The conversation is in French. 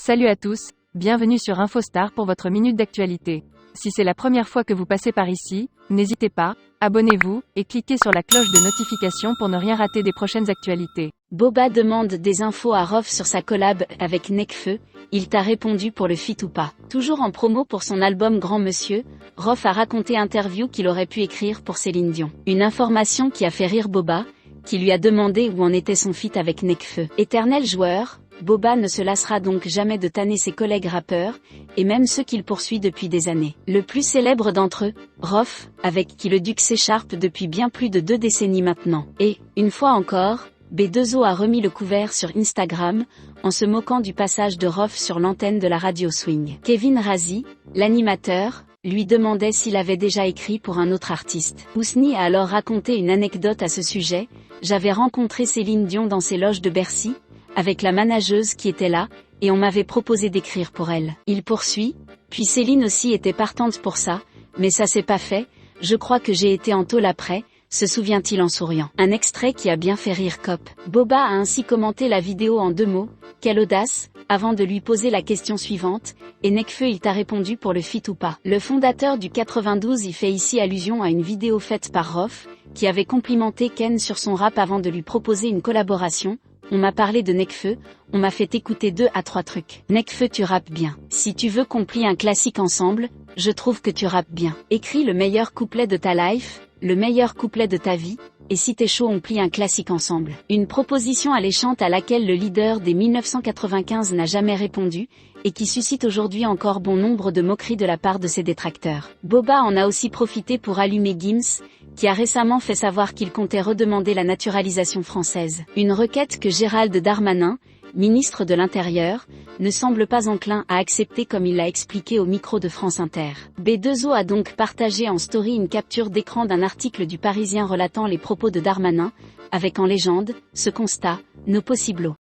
Salut à tous, bienvenue sur InfoStar pour votre minute d'actualité. Si c'est la première fois que vous passez par ici, n'hésitez pas, abonnez-vous, et cliquez sur la cloche de notification pour ne rien rater des prochaines actualités. Boba demande des infos à Rof sur sa collab avec Nekfeu, il t'a répondu pour le feat ou pas. Toujours en promo pour son album Grand Monsieur, Rof a raconté interview qu'il aurait pu écrire pour Céline Dion. Une information qui a fait rire Boba, qui lui a demandé où en était son feat avec Nekfeu. Éternel joueur, Boba ne se lassera donc jamais de tanner ses collègues rappeurs, et même ceux qu'il poursuit depuis des années. Le plus célèbre d'entre eux, Rof, avec qui le duc s'écharpe depuis bien plus de 2 décennies maintenant. Et, une fois encore, B2O a remis le couvert sur Instagram, en se moquant du passage de Rof sur l'antenne de la radio Swing. Kevin Razi, l'animateur, lui demandait s'il avait déjà écrit pour un autre artiste. Ousni a alors raconté une anecdote à ce sujet. J'avais rencontré Céline Dion dans ses loges de Bercy, avec la manageuse qui était là, et on m'avait proposé d'écrire pour elle. Il poursuit, puis Céline aussi était partante pour ça, mais ça s'est pas fait, je crois que j'ai été en tôle après, se souvient-il en souriant. Un extrait qui a bien fait rire Cop. Boba a ainsi commenté la vidéo en 2 mots, quelle audace, avant de lui poser la question suivante, et Nekfeu il t'a répondu pour le feat ou pas. Le fondateur du 92 y fait ici allusion à une vidéo faite par Rof, qui avait complimenté Ken sur son rap avant de lui proposer une collaboration. On m'a parlé de Nekfeu, on m'a fait écouter 2 à 3 trucs. Nekfeu tu rappes bien. Si tu veux qu'on plie un classique ensemble, je trouve que tu rappes bien. Écris le meilleur couplet de ta life, le meilleur couplet de ta vie, et si t'es chaud on plie un classique ensemble. Une proposition alléchante à laquelle le leader des 1995 n'a jamais répondu, et qui suscite aujourd'hui encore bon nombre de moqueries de la part de ses détracteurs. Boba en a aussi profité pour allumer Gims, qui a récemment fait savoir qu'il comptait redemander la naturalisation française. Une requête que Gérald Darmanin, ministre de l'Intérieur, ne semble pas enclin à accepter comme il l'a expliqué au micro de France Inter. B2O a donc partagé en story une capture d'écran d'un article du Parisien relatant les propos de Darmanin, avec en légende, ce constat, nos possiblos.